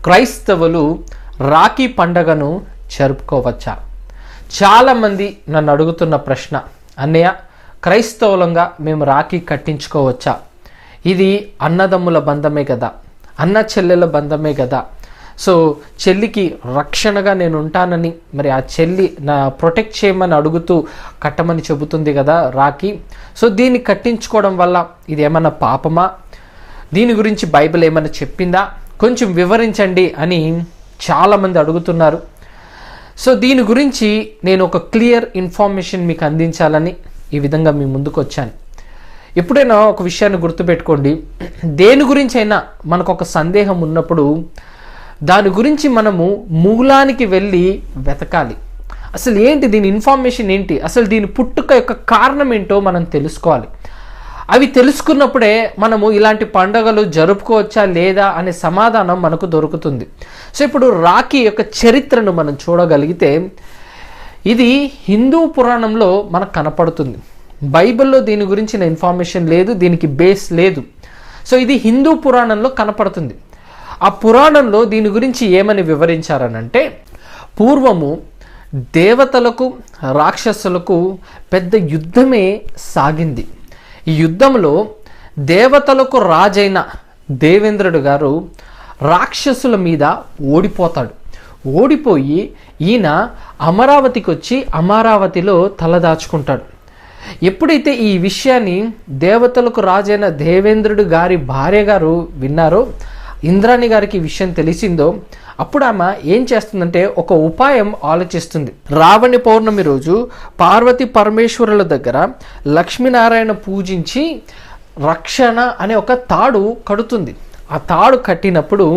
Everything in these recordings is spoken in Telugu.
క్రైస్తవులు రాఖీ పండగను జరుపుకోవచ్చా? చాలామంది నన్ను అడుగుతున్న ప్రశ్న, అన్నయ్య క్రైస్తవులంగా మేము రాఖీ కట్టించుకోవచ్చా? ఇది అన్నదమ్ముల బంధమే కదా, అన్న చెల్లెల బంధమే కదా. సో చెల్లికి రక్షణగా నేను ఉంటానని, మరి ఆ చెల్లి నా ప్రొటెక్ట్ చేయమని అడుగుతూ కట్టమని చెబుతుంది కదా రాఖీ. సో దీన్ని కట్టించుకోవడం వల్ల ఇది ఏమన్నా పాపమా? దీని గురించి బైబిల్ ఏమైనా చెప్పిందా? కొంచెం వివరించండి అని చాలామంది అడుగుతున్నారు. సో దీని గురించి నేను ఒక క్లియర్ ఇన్ఫర్మేషన్ మీకు అందించాలని ఈ విధంగా మీ ముందుకు వచ్చాను. ఎప్పుడైనా ఒక విషయాన్ని గుర్తుపెట్టుకోండి, దేని గురించి అయినా మనకు ఒక సందేహం ఉన్నప్పుడు దాని గురించి మనము మూలానికి వెళ్ళి వెతకాలి. అసలు ఏంటి దీని ఇన్ఫర్మేషన్ ఏంటి, అసలు దీని పుట్టుక యొక్క కారణం ఏంటో మనం తెలుసుకోవాలి. అవి తెలుసుకున్నప్పుడే మనము ఇలాంటి పండుగలు జరుపుకోవచ్చా లేదా అనే సమాధానం మనకు దొరుకుతుంది. సో ఇప్పుడు రాఖీ యొక్క చరిత్రను మనం చూడగలిగితే ఇది హిందూ పురాణంలో మనకు కనపడుతుంది. బైబిల్లో దీని గురించిన ఇన్ఫర్మేషన్ లేదు, దీనికి బేస్ లేదు. సో ఇది హిందూ పురాణంలో కనపడుతుంది. ఆ పురాణంలో దీని గురించి ఏమని వివరించారనంటే, పూర్వము దేవతలకు రాక్షసులకు పెద్ద యుద్ధమే సాగింది. ఈ యుద్ధంలో దేవతలకు రాజైన దేవేంద్రుడు గారు రాక్షసుల మీద ఓడిపోతాడు. ఓడిపోయి ఈయన అమరావతికి వచ్చి అమరావతిలో తలదాచుకుంటాడు. ఎప్పుడైతే ఈ విషయాన్ని దేవతలకు రాజైన దేవేంద్రుడు గారి భార్య గారు విన్నారో, ఇంద్రాణి గారికి ఈ విషయం తెలిసిందో, అప్పుడు ఆమె ఏం చేస్తుందంటే ఒక ఉపాయం ఆలోచిస్తుంది. రావణి పౌర్ణమి రోజు పార్వతి పరమేశ్వరుల దగ్గర లక్ష్మీనారాయణ పూజించి రక్షణ అనే ఒక తాడు కడుతుంది. ఆ తాడు కట్టినప్పుడు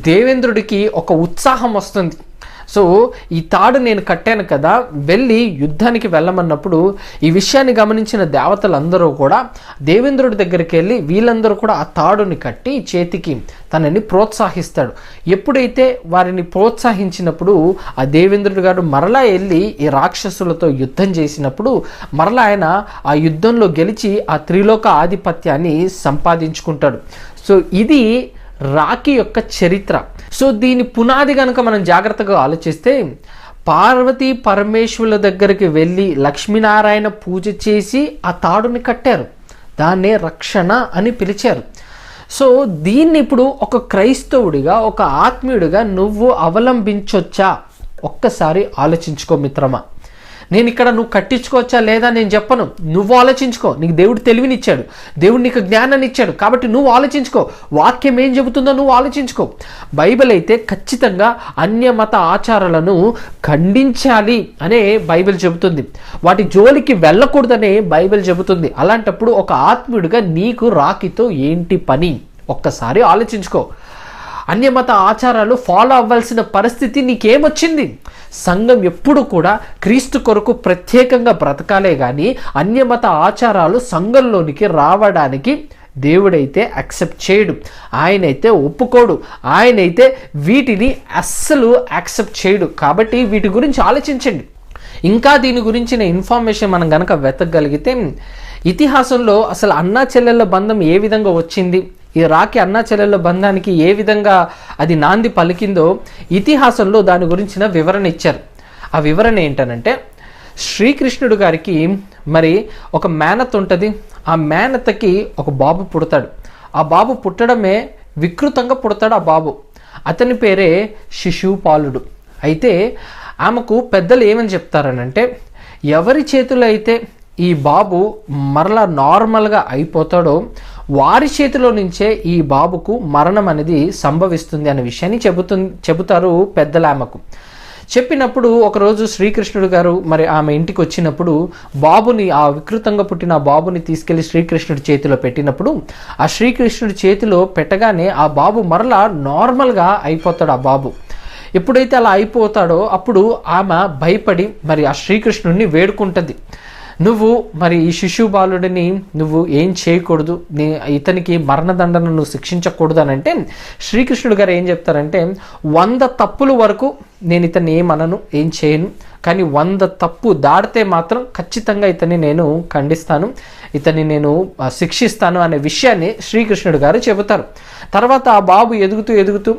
దేవేంద్రుడికి ఒక ఉత్సాహం వస్తుంది. సో ఈ తాడు నేను కట్టాను కదా, వెళ్ళి యుద్ధానికి వెళ్ళమన్నప్పుడు ఈ విషయాన్ని గమనించిన దేవతలందరూ కూడా దేవేంద్రుడి దగ్గరికి వెళ్ళి వీళ్ళందరూ కూడా ఆ తాడుని కట్టి చేతికి తనని ప్రోత్సహిస్తాడు. ఎప్పుడైతే వారిని ప్రోత్సహించినప్పుడు ఆ దేవేంద్రుడు గారు మరలా వెళ్ళి ఈ రాక్షసులతో యుద్ధం చేసినప్పుడు మరలా ఆయన ఆ యుద్ధంలో గెలిచి ఆ త్రిలోక ఆధిపత్యాన్ని సంపాదించుకుంటాడు. సో ఇది రాఖీ యొక్క చరిత్ర. సో దీని పునాది కనుక మనం జాగ్రత్తగా ఆలోచిస్తే, పార్వతీ పరమేశ్వరుల దగ్గరికి వెళ్ళి లక్ష్మీనారాయణ పూజ చేసి ఆ తాడుని కట్టారు. దాన్నే రక్షణ అని పిలిచారు. సో దీన్ని ఇప్పుడు ఒక క్రైస్తవుడిగా, ఒక ఆత్మీయుడిగా నువ్వు అవలంబించొచ్చా? ఒక్కసారి ఆలోచించుకో మిత్రమా. నేను ఇక్కడ నువ్వు కట్టించుకోవచ్చా లేదా నేను చెప్పను, నువ్వు ఆలోచించుకో. నీకు దేవుడు తెలివినిచ్చాడు, దేవుడు నీకు జ్ఞానాన్ని ఇచ్చాడు, కాబట్టి నువ్వు ఆలోచించుకో. వాక్యం ఏం చెబుతుందో నువ్వు ఆలోచించుకో. బైబిల్ అయితే ఖచ్చితంగా అన్యమత ఆచారాలను ఖండించాలి అనే బైబిల్ చెబుతుంది. వాటి జోలికి వెళ్ళకూడదనే బైబిల్ చెబుతుంది. అలాంటప్పుడు ఒక ఆత్మీయుడిగా నీకు రాఖీతో ఏంటి పని? ఒక్కసారి ఆలోచించుకో. అన్యమత ఆచారాలు ఫాలో అవ్వాల్సిన పరిస్థితి నీకేమొచ్చింది? సంఘం ఎప్పుడు కూడా క్రీస్తు కొరకు ప్రత్యేకంగా బ్రతకాలే కానీ అన్యమత ఆచారాలు సంఘంలోనికి రావడానికి దేవుడైతే యాక్సెప్ట్ చేయడు, ఆయనైతే ఒప్పుకోడు, ఆయనైతే వీటిని అస్సలు యాక్సెప్ట్ చేయడు. కాబట్టి వీటి గురించి ఆలోచించండి. ఇంకా దీని గురించిన ఇన్ఫర్మేషన్ మనం కనుక వెతకగలిగితే, ఇతిహాసంలో అసలు అన్నా చెల్లెళ్ళ బంధం ఏ విధంగా వచ్చింది, ఈ రాఖీ అన్నా చెల్లెళ్ళ బంధానికి ఏ విధంగా అది నాంది పలికిందో ఇతిహాసంలో దాని గురించిన వివరణ ఇచ్చారు. ఆ వివరణ ఏంటనంటే, శ్రీకృష్ణుడు గారికి మరి ఒక మేనత ఉంటుంది. ఆ మేనతకి ఒక బాబు పుడతాడు. ఆ బాబు పుట్టడమే వికృతంగా పుడతాడు. ఆ బాబు అతని పేరే శిశుపాలుడు. అయితే ఆమెకు పెద్దలు ఏమని చెప్తారనంటే, ఎవరి చేతిలో అయితే ఈ బాబు మరలా నార్మల్గా అయిపోతాడో వారి చేతిలో నుంచే ఈ బాబుకు మరణం అనేది సంభవిస్తుంది అనే విషయాన్ని చెబుతారు పెద్దలు ఆమెకు. చెప్పినప్పుడు ఒకరోజు శ్రీకృష్ణుడు గారు మరి ఆమె ఇంటికి వచ్చినప్పుడు బాబుని, ఆ వికృతంగా పుట్టిన ఆ బాబుని తీసుకెళ్లి శ్రీకృష్ణుడి చేతిలో పెట్టినప్పుడు ఆ శ్రీకృష్ణుడి చేతిలో పెట్టగానే ఆ బాబు మరలా నార్మల్గా అయిపోతాడు. ఆ బాబు ఎప్పుడైతే అలా అయిపోతాడో అప్పుడు ఆమె భయపడి మరి ఆ శ్రీకృష్ణుడిని వేడుకుంటుంది. నువ్వు మరి ఈ శిశుబాలుడిని నువ్వు ఏం చేయకూడదు, ఇతనికి మరణదండను నువ్వు శిక్షించకూడదు అని అంటే శ్రీకృష్ణుడు గారు ఏం చెప్తారంటే, 100 తప్పుల వరకు నేను ఇతన్ని ఏమనను, ఏం చేయను, కానీ 100 తప్పు దాటితే మాత్రం ఖచ్చితంగా ఇతన్ని నేను ఖండిస్తాను, ఇతన్ని నేను శిక్షిస్తాను అనే విషయాన్ని శ్రీకృష్ణుడు గారు చెబుతారు. తర్వాత ఆ బాబు ఎదుగుతూ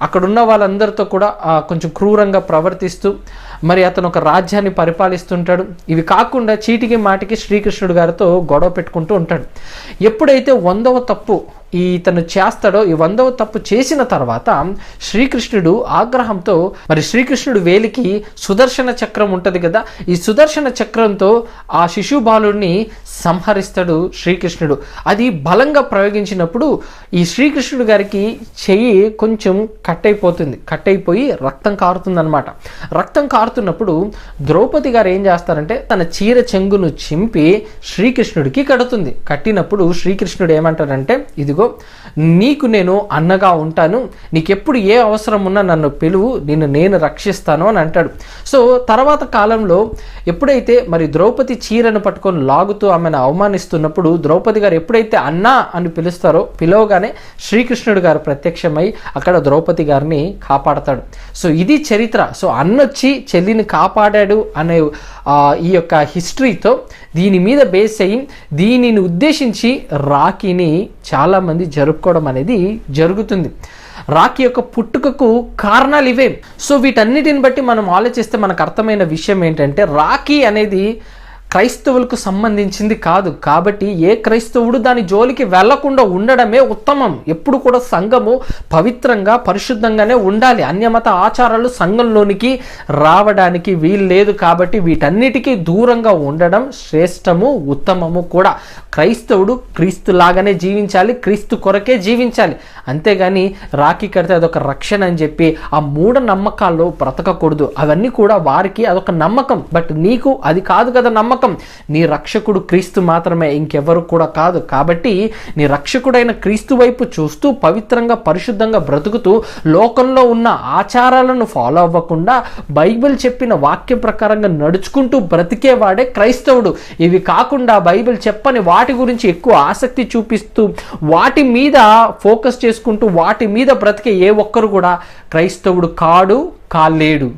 అక్కడున్న వాళ్ళందరితో కూడా కొంచెం క్రూరంగా ప్రవర్తిస్తూ మరి అతను ఒక రాజ్యాన్ని పరిపాలిస్తుంటాడు. ఇవి కాకుండా చీటికి మాటికి శ్రీకృష్ణుడు గారితో గొడవ పెట్టుకుంటూ ఉంటాడు. ఎప్పుడైతే 100వ తప్పు ఇతను చేస్తాడో, ఈ 100వ తప్పు చేసిన తర్వాత శ్రీకృష్ణుడు ఆగ్రహంతో మరి శ్రీకృష్ణుడు వేలికి సుదర్శన చక్రం ఉంటుంది కదా, ఈ సుదర్శన చక్రంతో ఆ శిశు బాలుడిని సంహరిస్తాడు శ్రీకృష్ణుడు. అది బలంగా ప్రయోగించినప్పుడు ఈ శ్రీకృష్ణుడు గారికి చెయ్యి కొంచెం కట్ అయిపోయి రక్తం కారుతుంది అనమాట. రక్తం కారుతున్నప్పుడు ద్రౌపది గారు ఏం చేస్తారంటే తన చీర చెంగును చింపి శ్రీకృష్ణుడికి కట్టినప్పుడు శ్రీకృష్ణుడు ఏమంటాడంటే, ఇదిగో నీకు నేను అన్నగా ఉంటాను, నీకెప్పుడు ఏ అవసరం ఉన్నా నన్ను పిలువు, నేను రక్షిస్తాను అని అంటాడు. సో తర్వాత కాలంలో ఎప్పుడైతే మరి ద్రౌపది చీరను పట్టుకొని లాగుతూ ఆమెను అవమానిస్తున్నప్పుడు ద్రౌపది గారు ఎప్పుడైతే అన్నా అని పిలవగానే శ్రీకృష్ణుడు గారు ప్రత్యక్షమై అక్కడ ద్రౌపది గారిని కాపాడతాడు. సో ఇది చరిత్ర. సో అన్నొచ్చి చెల్లిని కాపాడాడు అనే ఈ యొక్క హిస్టరీతో దీని మీద బేస్ అయ్యి దీనిని ఉద్దేశించి రాఖీని చాలామంది జరుపుకోవడం అనేది జరుగుతుంది. రాఖీ యొక్క పుట్టుకకు కారణాలు ఇవే. సో వీటన్నిటిని బట్టి మనం ఆలోచిస్తే మనకు అర్థమైన విషయం ఏంటంటే, రాఖీ అనేది క్రైస్తవులకు సంబంధించింది కాదు. కాబట్టి ఏ క్రైస్తవుడు దాని జోలికి వెళ్లకుండా ఉండడమే ఉత్తమం. ఎప్పుడు కూడా సంఘము పవిత్రంగా పరిశుద్ధంగానే ఉండాలి. అన్యమత ఆచారాలు సంఘంలోనికి రావడానికి వీలు లేదు. కాబట్టి వీటన్నిటికీ దూరంగా ఉండడం శ్రేష్టము, ఉత్తమము కూడా. క్రైస్తవుడు క్రీస్తులాగానే జీవించాలి, క్రీస్తు కొరకే జీవించాలి. అంతేగాని రాఖీ కడితే అదొక రక్షణ అని చెప్పి ఆ మూఢ నమ్మకాల్లో బ్రతకకూడదు. అవన్నీ కూడా వారికి అదొక నమ్మకం, బట్ నీకు అది కాదు కదా నమ్మకం. నీ రక్షకుడు క్రీస్తు మాత్రమే, ఇంకెవరు కూడా కాదు. కాబట్టి నీ రక్షకుడైన క్రీస్తు వైపు చూస్తూ పవిత్రంగా పరిశుద్ధంగా బ్రతుకుతూ లోకంలో ఉన్న ఆచారాలను ఫాలో అవ్వకుండా బైబిల్ చెప్పిన వాక్యం ప్రకారంగా నడుచుకుంటూ బ్రతికేవాడే క్రైస్తవుడు. ఇవి కాకుండా బైబిల్ చెప్పని వాటి గురించి ఎక్కువ ఆసక్తి చూపిస్తూ వాటి మీద ఫోకస్ చేసుకుంటూ వాటి మీద బ్రతికే ఏ ఒక్కరు కూడా క్రైస్తవుడు కాలేడు.